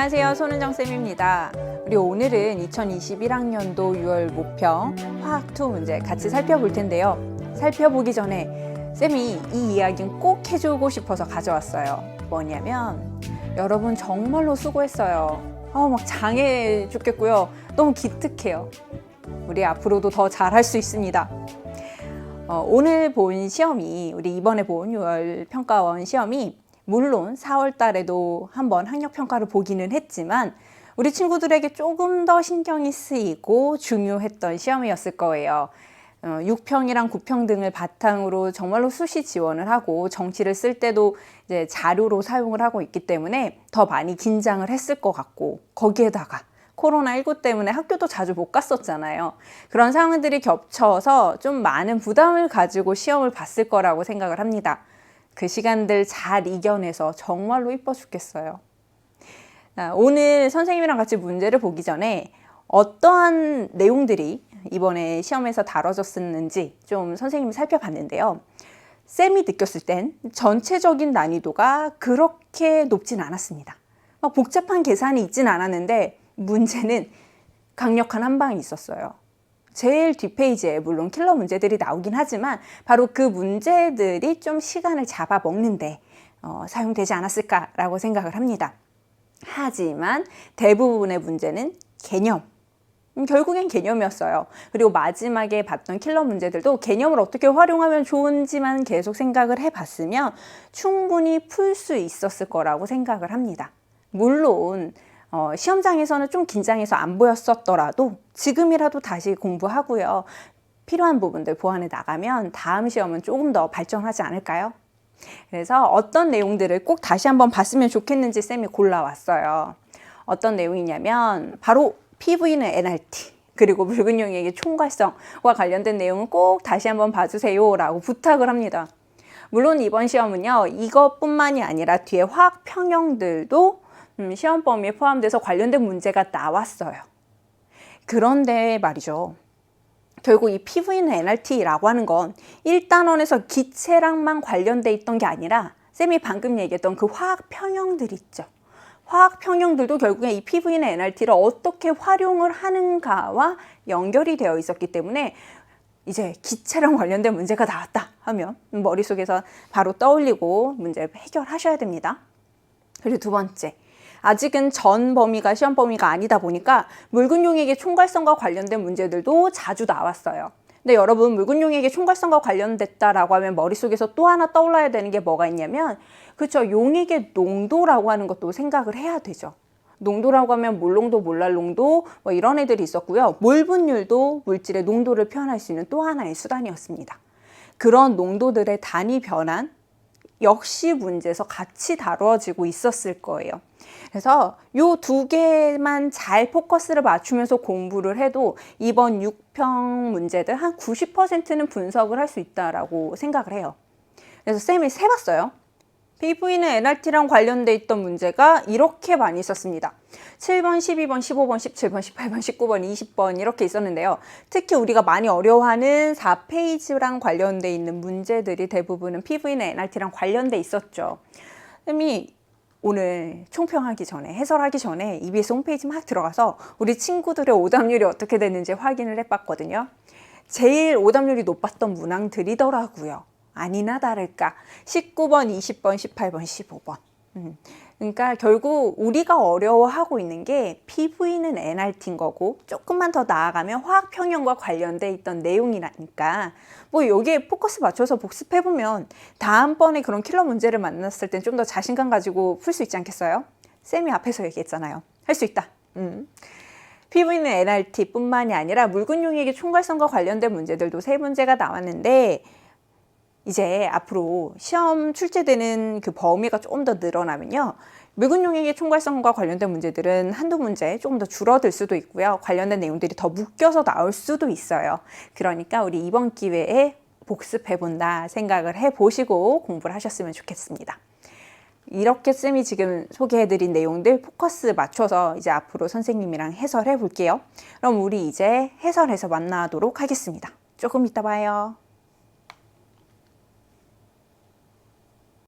안녕하세요. 손은정쌤입니다. 우리 오늘은 2021학년도 6월 목평 화학2 문제 같이 살펴볼 텐데요. 살펴보기 전에 쌤이 이 이야기는 꼭 해주고 싶어서 가져왔어요. 뭐냐면 여러분 정말로 수고했어요. 막 장애 죽겠고요. 너무 기특해요. 우리 앞으로도 더 잘할 수 있습니다. 오늘 본 시험이 우리 이번에 본 6월 평가원 시험이 물론 4월 달에도 한번 학력평가를 보기는 했지만 우리 친구들에게 조금 더 신경이 쓰이고 중요했던 시험이었을 거예요. 6평이랑 9평 등을 바탕으로 정말로 수시 지원을 하고 정치를 쓸 때도 이제 자료로 사용을 하고 있기 때문에 더 많이 긴장을 했을 것 같고, 거기에다가 코로나19 때문에 학교도 자주 못 갔었잖아요. 그런 상황들이 겹쳐서 좀 많은 부담을 가지고 시험을 봤을 거라고 생각을 합니다. 그 시간들 잘 이겨내서 정말로 이뻐 죽겠어요. 오늘 선생님이랑 같이 문제를 보기 전에 어떠한 내용들이 이번에 시험에서 다뤄졌었는지 좀 선생님이 살펴봤는데요. 쌤이 느꼈을 땐 전체적인 난이도가 그렇게 높진 않았습니다. 막 복잡한 계산이 있진 않았는데 문제는 강력한 한 방이 있었어요. 제일 뒷페이지에 물론 킬러 문제들이 나오긴 하지만 바로 그 문제들이 좀 시간을 잡아먹는데 사용되지 않았을까라고 생각을 합니다. 하지만 대부분의 문제는 개념, 결국엔 개념이었어요. 그리고 마지막에 봤던 킬러 문제들도 개념을 어떻게 활용하면 좋은지만 계속 생각을 해봤으면 충분히 풀 수 있었을 거라고 생각을 합니다. 물론 시험장에서는 좀 긴장해서 안 보였었더라도 지금이라도 다시 공부하고요. 필요한 부분들 보완해 나가면 다음 시험은 조금 더 발전하지 않을까요? 그래서 어떤 내용들을 꼭 다시 한번 봤으면 좋겠는지 쌤이 골라왔어요. 어떤 내용이냐면 바로 PV는 NRT 그리고 묽은 용액의 총괄성과 관련된 내용은 꼭 다시 한번 봐주세요 라고 부탁을 합니다. 물론 이번 시험은요, 이것뿐만이 아니라 뒤에 화학 평형들도 시험 범위에 포함돼서 관련된 문제가 나왔어요. 그런데 말이죠. 결국 이 PV는 NRT라고 하는 건 1단원에서 기체랑만 관련돼 있던 게 아니라 쌤이 방금 얘기했던 그 화학 평형들 있죠. 화학 평형들도 결국에 이 PV는 NRT를 어떻게 활용을 하는가와 연결이 되어 있었기 때문에 이제 기체랑 관련된 문제가 나왔다 하면 머릿속에서 바로 떠올리고 문제 해결하셔야 됩니다. 그리고 두 번째. 아직은 전 범위가 시험 범위가 아니다 보니까 묽은 용액의 총괄성과 관련된 문제들도 자주 나왔어요. 근데 여러분, 묽은 용액의 총괄성과 관련됐다라고 하면 머릿속에서 또 하나 떠올라야 되는 게 뭐가 있냐면, 그렇죠, 용액의 농도라고 하는 것도 생각을 해야 되죠. 농도라고 하면 몰농도, 몰랄농도 뭐 이런 애들이 있었고요. 몰 분율도 물질의 농도를 표현할 수 있는 또 하나의 수단이었습니다. 그런 농도들의 단위 변환 역시 문제에서 같이 다뤄지고 있었을 거예요. 그래서 요 두 개만 잘 포커스를 맞추면서 공부를 해도 이번 6평 문제들 한 90%는 분석을 할 수 있다라고 생각을 해요. 그래서 쌤이 세봤어요. PV는 NRT랑 관련돼 있던 문제가 이렇게 많이 있었습니다. 7번, 12번, 15번, 17번, 18번, 19번, 20번 이렇게 있었는데요. 특히 우리가 많이 어려워하는 4페이지랑 관련돼 있는 문제들이 대부분은 PV는 NRT랑 관련돼 있었죠. 쌤이 오늘 총평하기 전에, 해설하기 전에 EBS 홈페이지 막 들어가서 우리 친구들의 오답률이 어떻게 됐는지 확인을 해봤거든요. 제일 오답률이 높았던 문항들이더라고요. 아니나 다를까 19번, 20번, 18번, 15번. 그러니까 결국 우리가 어려워하고 있는 게 PV는 NRT인 거고, 조금만 더 나아가면 화학 평형과 관련돼 있던 내용이라니까 뭐 여기에 포커스 맞춰서 복습해보면 다음번에 그런 킬러 문제를 만났을 땐 좀 더 자신감 가지고 풀 수 있지 않겠어요? 쌤이 앞에서 얘기했잖아요. 할 수 있다. PV는 NRT 뿐만이 아니라 묽은 용액의 총괄성과 관련된 문제들도 3문제가 나왔는데, 이제 앞으로 시험 출제되는 그 범위가 조금 더 늘어나면요, 묽은 용액의 총괄성과 관련된 문제들은 한두 문제 조금 더 줄어들 수도 있고요, 관련된 내용들이 더 묶여서 나올 수도 있어요. 그러니까 우리 이번 기회에 복습해본다 생각을 해보시고 공부를 하셨으면 좋겠습니다. 이렇게 쌤이 지금 소개해드린 내용들 포커스 맞춰서 이제 앞으로 선생님이랑 해설해 볼게요. 그럼 우리 이제 해설해서 만나도록 하겠습니다. 조금 이따 봐요.